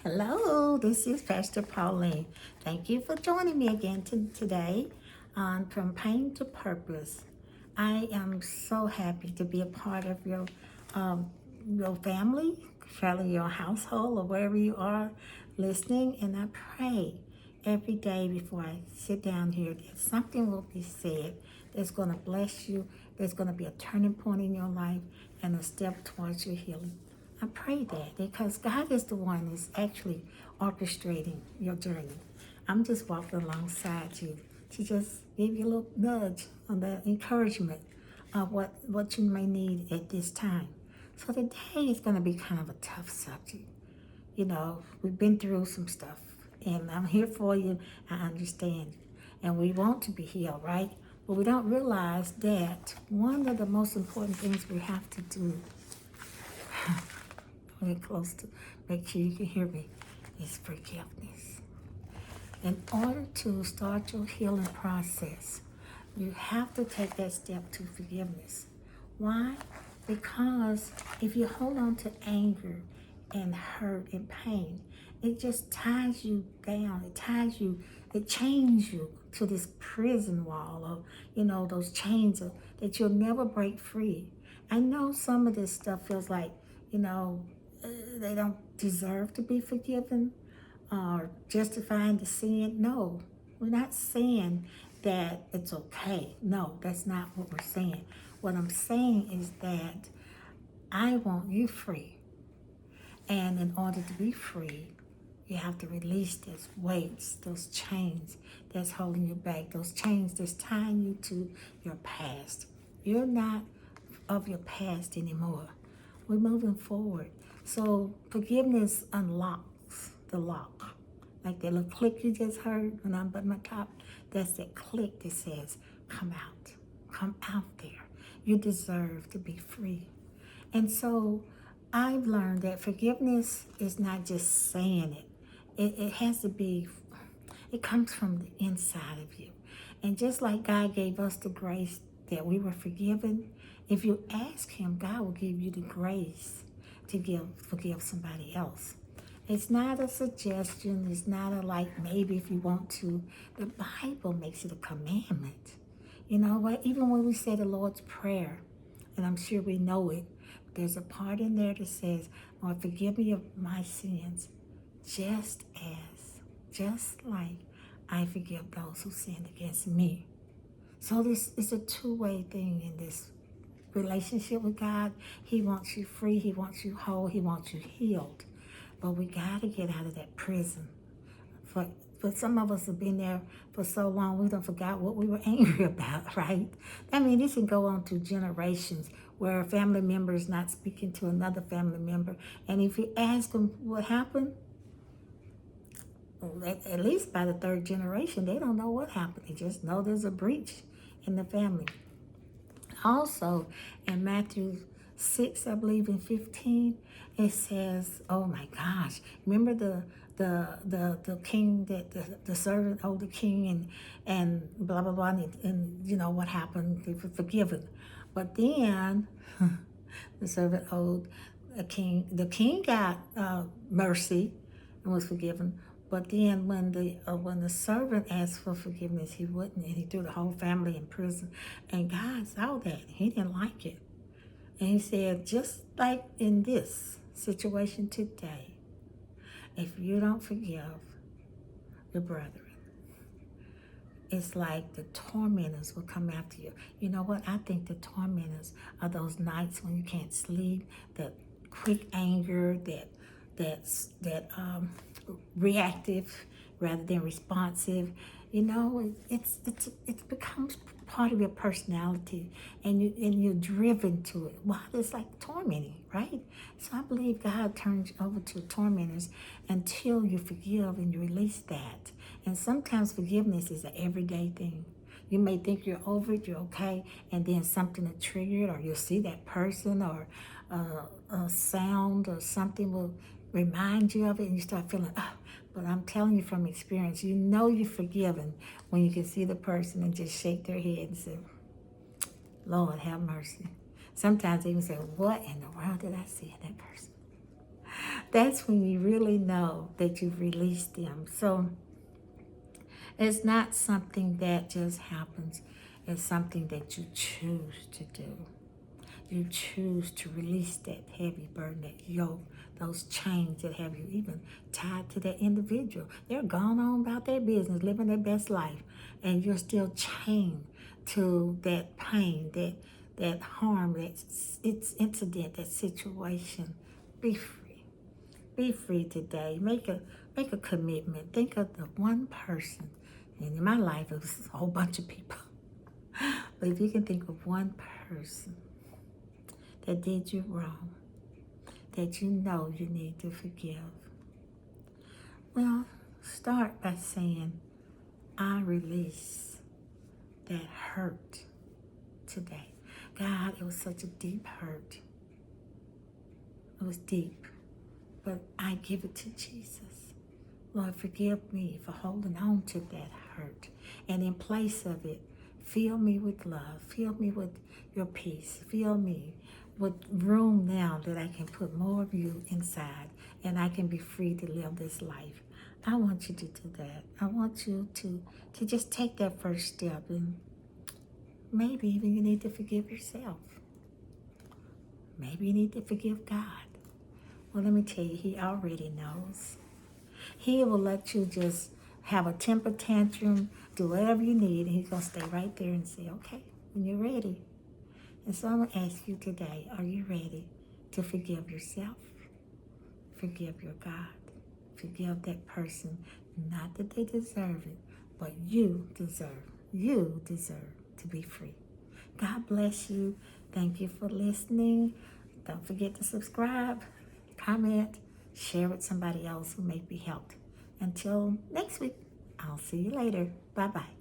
Hello, this is Pastor Pauline. Thank you for joining me again today on From Pain to Purpose. I am so happy to be a part of um, your family, probably your household, or wherever you are listening. And I pray every day before I sit down here that something will be said that's going to bless you, there's going to be a turning point in your life, and a step towards your healing. I pray that because God is the one that's actually orchestrating your journey. I'm just walking alongside you to just give you a little nudge on the encouragement of what you may need at this time. So today is going to be kind of a tough subject. You know, we've been through some stuff, and I'm here for you. I understand. And we want to be healed, right? But we don't realize that one of the most important things we have to do, very close to, make sure you can hear me, is forgiveness. In order to start your healing process, you have to take that step to forgiveness. Why? Because if you hold on to anger and hurt and pain, it just ties you down. It chains you to this prison wall of, those chains that you'll never break free. I know some of this stuff feels like, you know, they don't deserve to be forgiven or justifying the sin. No, we're not saying that it's okay. No, that's not what we're saying. What I'm saying is that I want you free. And in order to be free, you have to release those weights, those chains that's holding you back, those chains that's tying you to your past. You're not of your past anymore. We're moving forward. So forgiveness unlocks the lock. Like that little click you just heard when I'm at my top, that's that click that says, come out. Come out there. You deserve to be free. And so I've learned that forgiveness is not just saying it. It has to be, it comes from the inside of you. And just like God gave us the grace that we were forgiven, if you ask Him, God will give you the grace to forgive somebody else. It's not a suggestion. It's not a like maybe if you want to. The Bible makes it a commandment. You know what? Even when we say the Lord's Prayer, and I'm sure we know it, there's a part in there that says, Lord, forgive me of my sins, just like I forgive those who sin against me. So this is a two-way thing in this relationship with God. He wants you free. He wants you whole. He wants you healed. But we got to get out of that prison. For some of us have been there for so long, we don't forgot what we were angry about, right? I mean, this can go on to generations where a family member is not speaking to another family member. And if you ask them what happened, at least by the third generation, they don't know what happened. They just know there's a breach in the family. Also, in Matthew 6, I believe in 15, it says, oh my gosh, remember the king, that the servant owed the king and blah, blah, blah, and you know what happened, they were forgiven. But then the servant owed the king got mercy and was forgiven. But then when the servant asked for forgiveness, he wouldn't, and he threw the whole family in prison. And God saw that. He didn't like it. And he said, just like in this situation today, if you don't forgive your brethren, it's like the tormentors will come after you. You know what? I think the tormentors are those nights when you can't sleep, that quick anger, that's reactive rather than responsive. You know, it becomes part of your personality, and you're driven to it. Wow, it's like tormenting, right? So I believe God turns you over to tormentors until you forgive and you release that. And sometimes forgiveness is an everyday thing. You may think you're over it, you're okay, and then something will trigger it, or you'll see that person, or a sound or something will remind you of it, and you start feeling, oh. But I'm telling you from experience, you know you're forgiven when you can see the person and just shake their head and say, Lord, have mercy. Sometimes they even say, what in the world did I see in that person? That's when you really know that you've released them. So it's not something that just happens. It's something that you choose to do. You choose to release that heavy burden, that yoke, those chains that have you even tied to that individual. They're gone on about their business, living their best life, and you're still chained to that pain, that harm, it's incident, that situation. Be free. Be free today. Make a commitment. Think of the one person. And in my life, it was a whole bunch of people. But if you can think of one person that did you wrong, that you know you need to forgive, well, start by saying, I release that hurt today. God, it was such a deep hurt. It was deep, but I give it to Jesus. Lord, forgive me for holding on to that hurt. And in place of it, fill me with love. Fill me with your peace. Fill me with room now that I can put more of you inside and I can be free to live this life. I want you to do that. I want you to just take that first step, and maybe even you need to forgive yourself. Maybe you need to forgive God. Well, let me tell you, He already knows. He will let you just have a temper tantrum, do whatever you need, and He's going to stay right there and say, okay, when you're ready. And so I'm going to ask you today, are you ready to forgive yourself? Forgive your God. Forgive that person. Not that they deserve it, but you deserve to be free. God bless you. Thank you for listening. Don't forget to subscribe, comment, share with somebody else who may be helped. Until next week, I'll see you later. Bye-bye.